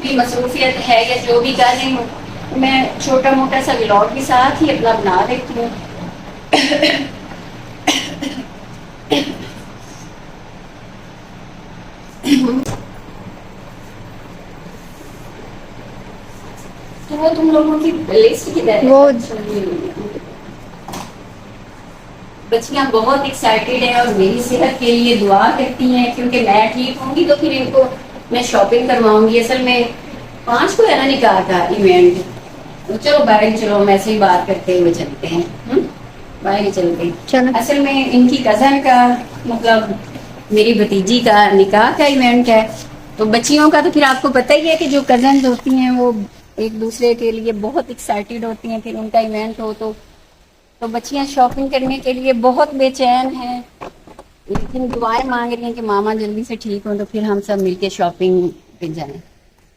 بھی مصروفیت ہے یا جو بھی کر رہی ہوں میں چھوٹا موٹا سا ولاگ بھی ساتھ ہی اپنا بنا دیتی ہوں. تو وہ تم لوگوں کی لسٹ کدھر ہے؟ بچیاں بہت ایکسائٹیڈ ہیں اور میری صحت کے لیے دعا کرتی ہیں کیونکہ میں ٹھیک ہوں گی تو پھر ان کو میں شاپنگ کرواؤں گی. اصل میں 5 کو ہے نا نکاح کا ایونٹ. چلو باہر چلو ہم ایسے ہی بات کرتے ہوئے چلتے ہیں. باہر ہی چلتے ہیں. اصل میں ان کی کزن کا مطلب میری بھتیجی کا نکاح کا ایونٹ ہے. تو بچیوں کا تو پھر آپ کو پتہ ہی ہے کہ جو کزنز ہوتی ہیں وہ ایک دوسرے کے لیے بہت ایکسائٹیڈ ہوتی ہیں. پھر ان کا ایونٹ ہو تو بچیاں شاپنگ کرنے کے لیے بہت بے چین ہیں لیکن دعائیں مانگ رہی ہیں کہ ماما جلدی سے ٹھیک ہوں تو پھر ہم سب مل کے شاپنگ پہ جائیں.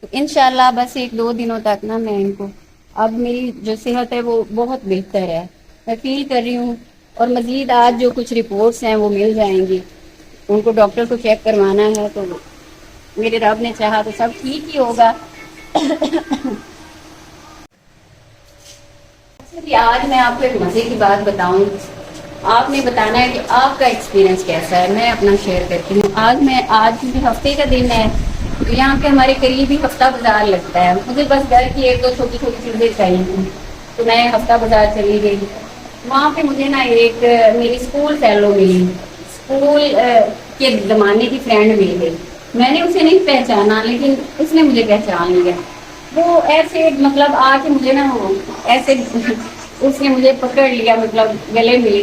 تو انشاءاللہ بس 1-2 دنوں تک نا میں ان کو اب میری جو صحت ہے وہ بہت بہتر ہے. میں فیل کر رہی ہوں اور مزید آج جو کچھ رپورٹس ہیں وہ مل جائیں گی. ان کو ڈاکٹر کو چیک کروانا ہے تو میرے رب نے چاہا تو سب ٹھیک ہی ہوگا. آج میں آپ کو ایک مزے کی بات بتاؤں. آپ نے بتانا ہے کہ آپ کا ایکسپیرینس کیسا ہے. میں اپنا شیئر کرتی ہوں. آج ہفتے کا دن ہے تو یہاں پہ ہمارے قریب ہی ہفتہ بازار لگتا ہے. مجھے بس گھر کی 1-2 چھوٹی چھوٹی چیزیں چاہیے تھیں تو میں ہفتہ بازار چلی گئی. وہاں پہ مجھے نا ایک میری اسکول فیلو ملی, اسکول کے زمانے کی فرینڈ مل گئی. میں نے اسے نہیں پہچانا لیکن اس نے مجھے پہچان لیا. وہ ایسے مطلب آ کے مجھے نا ایسے اس نے مجھے پکڑ لیا, مطلب گلے ملی.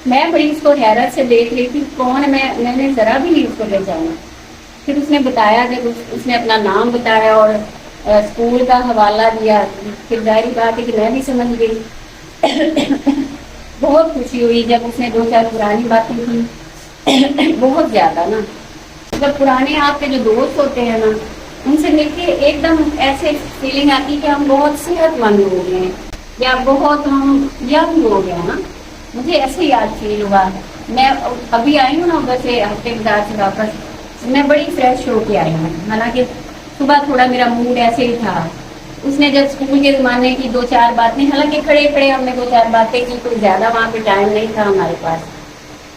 میں بڑی اس کو حیرت سے دیکھ رہی تھی کون ہے. میں نے ذرا بھی نہیں اس کو پہچانا. پھر اس نے بتایا جب اس نے اپنا نام بتایا اور اسکول کا حوالہ دیا پھر ظاہری بات ہے کہ میں بھی سمجھ گئی. بہت خوشی ہوئی جب اس نے 2-4 پرانی باتیں کی. بہت زیادہ نا جب پرانے آپ کے جو دوست ہوتے ہیں نا ان سے مل کے ایک دم ایسے فیلنگ آتی ہے کہ ہم بہت صحت مند ہو گئے ہیں یا بہت ہم ینگ ہو گئے نا. مجھے ایسے ہی آج فیل ہوا. میں ابھی آئی ہوں نا ادھر سے ہفتے بازار سے واپس. میں بڑی فریش ہو کے آئی ہوں. حالانکہ صبح تھوڑا میرا موڈ ایسے ہی تھا. اس نے جب اسکول کے زمانے کی 2-4 باتیں, حالانکہ کھڑے کھڑے ہم نے 2-4 باتیں کی, کوئی زیادہ وہاں پہ ٹائم نہیں تھا ہمارے پاس.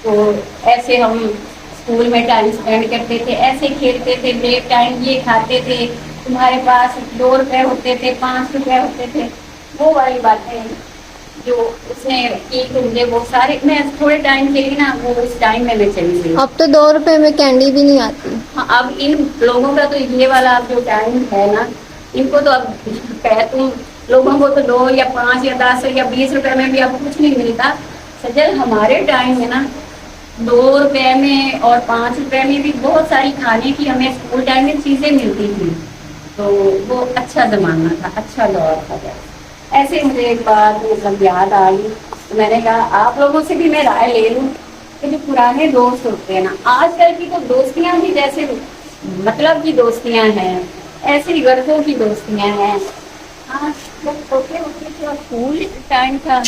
تو ایسے ہم اسکول میں ٹائم اسپینڈ کرتے تھے, ایسے کھیلتے تھے, بریک ٹائم یہ کھاتے تھے. تمہارے پاس 2 روپے ہوتے تھے, 5 روپے ہوتے تھے. وہ والی باتیں جو اس نے کی تو مجھے وہ سارے, میں تھوڑے ٹائم کے لیے نا وہ اس ٹائم میں چلی گئی. اب تو 2 روپے میں کینڈی بھی نہیں آتی. ہاں اب ان لوگوں کا تو یہ والا جو ٹائم ہے نا ان کو تو اب تم لوگوں کو تو 2 یا 5 یا 10 یا 20 روپے میں بھی اب کچھ نہیں ملتا. سجل ہمارے ٹائم میں نا 2 روپے میں اور 5 روپے میں بھی بہت ساری کھانے کی ہمیں اسکول ٹائم میں چیزیں ملتی تھیں. تو وہ اچھا زمانہ تھا, اچھا دور تھا. ایسے مجھے ایک بات مطلب یاد آئی تو میں نے کہا آپ لوگوں سے بھی میں رائے لے لوں کہ جو پرانے دوست ہوتے ہیں نا آج کل کی تو دوستیاں بھی جیسے مطلب کی دوستیاں ہیں ایسی غرضوں کی دوستیاں ہیں. ہاں جب چھوٹے ہوتے تھے اور اسکول ٹائم تھا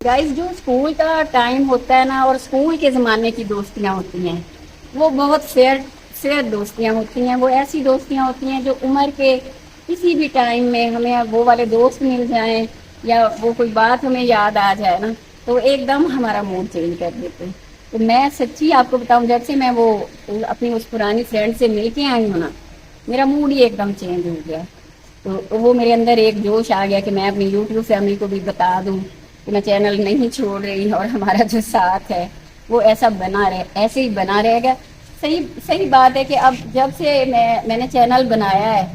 گائز, جو اسکول کا ٹائم ہوتا ہے نا اور اسکول کے زمانے کی دوستیاں ہوتی ہیں وہ بہت فیئر دوستیاں ہوتی ہیں. وہ ایسی دوستیاں ہوتی ہیں جو عمر کے کسی بھی ٹائم میں ہمیں وہ والے دوست مل جائیں یا وہ کوئی بات ہمیں یاد آ جائے نا تو ایک دم ہمارا موڈ چینج کر دیتے. تو میں سچی آپ کو بتاؤں جب سے میں وہ اپنی اس پرانی فرینڈ سے مل کے آئی ہوں نا میرا موڈ ہی ایک دم چینج ہو گیا. تو وہ میرے اندر ایک جوش آ گیا کہ میں اپنی یوٹیوب فیملی کو بھی بتا دوں کہ میں چینل نہیں چھوڑ رہی اور ہمارا جو ساتھ ہے وہ ایسے ہی بنا رہے گا. صحیح بات ہے کہ اب جب سے میں نے چینل بنایا ہے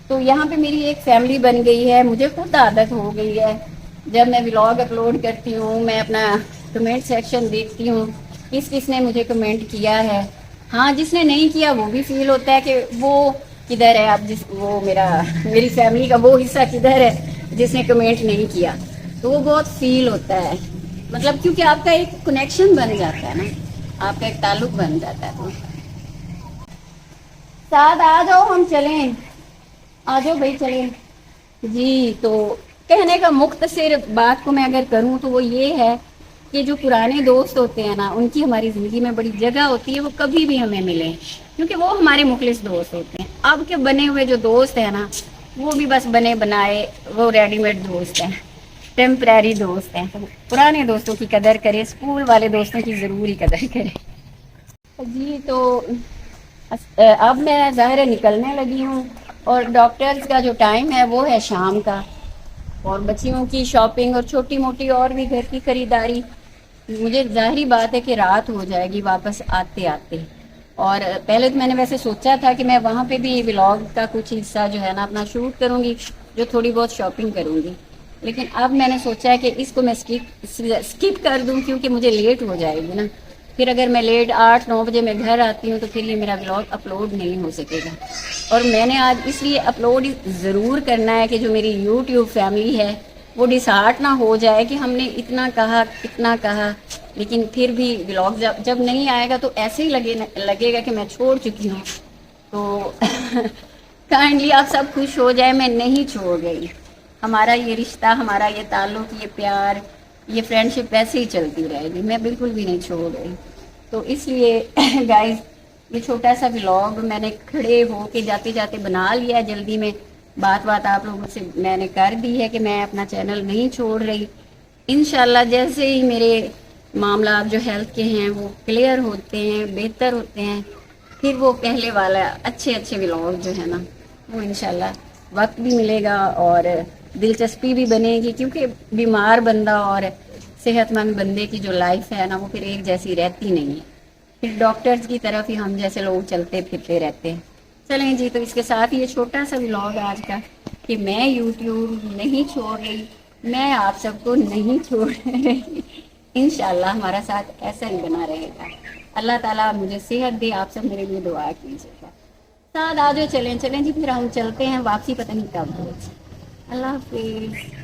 تو یہاں پہ میری ایک فیملی بن گئی ہے. مجھے خود عادت ہو گئی ہے جب میں ولاگ اپلوڈ کرتی ہوں میں اپنا کمنٹ سیکشن دیکھتی ہوں کس نے مجھے کمنٹ کیا ہے. ہاں جس نے نہیں کیا وہ بھی فیل ہوتا ہے کہ وہ کدھر ہے اب, وہ میری فیملی کا وہ حصہ کدھر ہے جس نے کمنٹ نہیں کیا. تو وہ بہت فیل ہوتا ہے مطلب کیونکہ آپ کا ایک کنیکشن بن جاتا ہے نا, آپ کا ایک تعلق بن جاتا ہے. تو ساتھ آ جاؤ ہم چلیں, آ جاؤ بھائی چلیں. جی تو کہنے کا مختصر بات کو میں اگر کروں تو وہ یہ ہے کہ جو پرانے دوست ہوتے ہیں نا ان کی ہماری زندگی میں بڑی جگہ ہوتی ہے، وہ کبھی بھی ہمیں ملیں کیونکہ وہ ہمارے مخلص دوست ہوتے ہیں. اب کے بنے ہوئے جو دوست ہیں نا وہ بھی بس بنے بنائے، وہ ریڈی میڈ دوست ہیں، ٹیمپریری دوست ہیں. تو پرانے دوستوں کی قدر کرے، اسکول والے دوستوں کی ضرور ہی قدر کرے. جی تو اب میں ظاہر ہے نکلنے لگی ہوں، اور ڈاکٹرز کا جو ٹائم ہے وہ ہے شام کا، اور بچیوں کی شاپنگ اور چھوٹی موٹی اور بھی گھر کی خریداری. مجھے ظاہری بات ہے کہ رات ہو جائے گی واپس آتے آتے. اور پہلے تو میں نے ویسے سوچا تھا کہ میں وہاں پہ بھی ولاگ کا کچھ حصہ جو ہے نا اپنا شوٹ کروں گی، جو تھوڑی بہت شاپنگ کروں گی. لیکن اب میں نے سوچا ہے کہ اس کو میں اسکپ کر دوں کیونکہ مجھے لیٹ ہو جائے گی نا. پھر اگر میں لیٹ 8-9 بجے میں گھر آتی ہوں تو پھر یہ میرا ولاگ اپلوڈ نہیں ہو سکے گا. اور میں نے آج اس لیے اپلوڈ ضرور کرنا ہے کہ جو میری یوٹیوب فیملی ہے وہ ڈسہارٹ نہ ہو جائے کہ ہم نے اتنا کہا لیکن پھر بھی ولاگ جب نہیں آئے گا تو ایسے ہی لگے گا کہ میں چھوڑ چکی ہوں. تو کائنڈلی آپ سب خوش ہو جائے، میں نہیں چھوڑ گئی. ہمارا یہ رشتہ، ہمارا یہ تعلق، یہ پیار، یہ فرینڈشپ ویسے ہی چلتی رہے گی، میں بالکل بھی نہیں چھوڑ گئی. تو اس لیے گائز یہ چھوٹا سا ولاگ میں نے کھڑے ہو کے جاتے جاتے بنا لیا. جلدی میں بات آپ لوگوں سے میں نے کر دی ہے کہ میں اپنا چینل نہیں چھوڑ رہی. انشاءاللہ جیسے ہی میرے معاملات جو ہیلتھ کے ہیں وہ کلیئر ہوتے ہیں، بہتر ہوتے ہیں، پھر وہ پہلے والا اچھے ولاگ جو ہے نا وہ انشاءاللہ وقت بھی ملے گا اور دلچسپی بھی بنے گی. کیونکہ بیمار بندہ اور صحت مند بندے کی جو لائف ہے نا وہ پھر ایک جیسی رہتی نہیں ہے. پھر ڈاکٹرز کی طرف ہی ہم جیسے لوگ چلتے پھرتے رہتے ہیں. چلیں جی، تو اس کے ساتھ یہ چھوٹا سا ولاگ آج کا کہ میں یوٹیوب نہیں چھوڑ رہی، میں آپ سب کو نہیں چھوڑ رہی. انشاءاللہ ہمارا ساتھ ایسا ہی بنا رہے گا. اللہ تعالیٰ مجھے صحت دے. آپ سب میرے لیے دعا کیجیے گا. ساتھ آ جاؤ، چلیں جی، پھر ہم چلتے ہیں. واپسی پتہ نہیں کب ہو. اللہ حافظ.